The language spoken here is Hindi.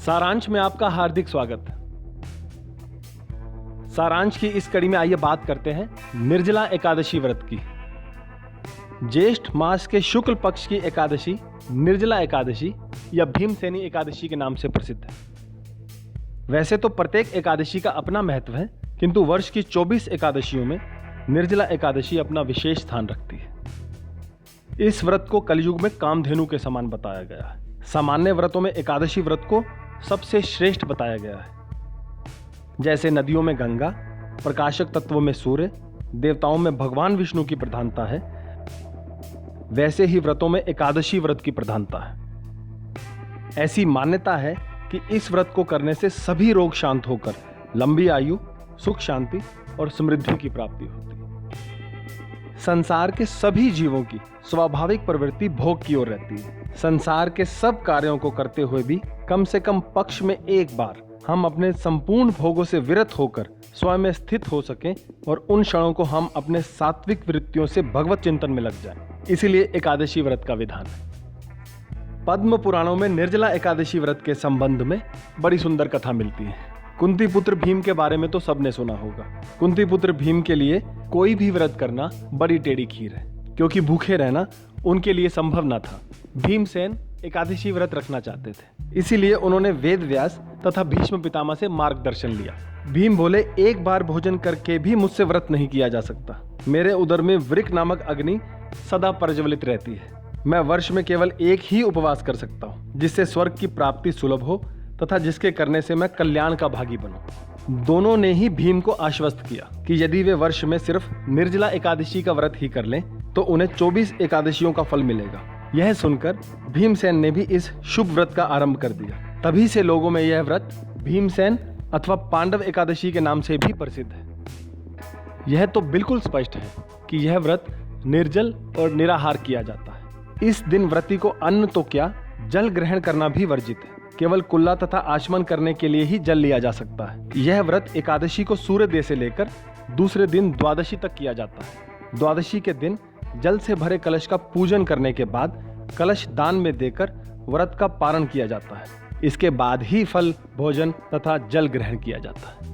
सारांश में आपका हार्दिक स्वागत। सारांश की इस कड़ी में आइए बात करते हैं निर्जला एकादशी व्रत की। ज्येष्ठ मास के शुक्ल पक्ष की एकादशी निर्जला एकादशी या भीमसेनी एकादशी के नाम से प्रसिद्ध है। वैसे तो प्रत्येक एकादशी का अपना महत्व है, किंतु वर्ष की 24 एकादशियों में निर्जला एकादशी अपना विशेष स्थान रखती है। इस व्रत को कलयुग में कामधेनु के समान बताया गया है। सामान्य व्रतों में एकादशी व्रत को सबसे श्रेष्ठ बताया गया है। जैसे नदियों में गंगा, प्रकाशक तत्वों में सूर्य, देवताओं में भगवान विष्णु की प्रधानता है, वैसे ही व्रतों में एकादशी व्रत की प्रधानता है। ऐसी मान्यता है कि इस व्रत को करने से सभी रोग शांत होकर लंबी आयु, सुख शांति और समृद्धि की प्राप्ति होती है। संसार के सभी जीवों की स्वाभाविक प्रवृत्ति भोग की ओर रहती है। संसार के सब कार्यों को करते हुए भी कम से कम पक्ष में एक बार हम अपने संपूर्ण भोगों से विरत होकर स्वयं में स्थित हो सकें और उन क्षणों को हम अपने सात्विक वृत्तियों से भगवत चिंतन में लग जाएं। इसीलिए एकादशी व्रत का विधान है। पद्म पुराणों में निर्जला एकादशी व्रत के संबंध में बड़ी सुंदर कथा मिलती है। कुंती पुत्र भीम के बारे में तो सबने सुना होगा। कुंती पुत्र भीम के लिए कोई भी व्रत करना बड़ी टेढ़ी खीर है, क्योंकि भूखे रहना उनके लिए संभव न था। भीमसेन एकादशी व्रत रखना चाहते थे, इसीलिए उन्होंने वेद व्यास तथा भीष्म पितामह से मार्गदर्शन लिया। भीम बोले, एक बार भोजन करके भी मुझसे व्रत नहीं किया जा सकता। मेरे उदर में वृक नामक अग्नि सदा प्रज्वलित रहती है। मैं वर्ष में केवल एक ही उपवास कर सकता हूँ, जिससे स्वर्ग की प्राप्ति सुलभ हो तथा जिसके करने से मैं कल्याण का भागी बनूं। दोनों ने ही भीम को आश्वस्त किया कि यदि वे वर्ष में सिर्फ निर्जला एकादशी का व्रत ही कर लें तो उन्हें 24 एकादशियों का फल मिलेगा। यह सुनकर भीमसेन ने भी इस शुभ व्रत का आरंभ कर दिया। तभी से लोगों में यह व्रत भीमसेन अथवा पांडव एकादशी के नाम से भी प्रसिद्ध है। यह तो बिल्कुल स्पष्ट है कि यह व्रत निर्जल और निराहार किया जाता है। इस दिन व्रती को अन्न तो क्या, जल ग्रहण करना भी वर्जित है। केवल कुल्ला तथा आचमन करने के लिए ही जल लिया जा सकता है। यह व्रत एकादशी को सूर्योदय से लेकर दूसरे दिन द्वादशी तक किया जाता है। द्वादशी के दिन जल से भरे कलश का पूजन करने के बाद कलश दान में देकर व्रत का पारण किया जाता है। इसके बाद ही फल, भोजन तथा जल ग्रहण किया जाता है।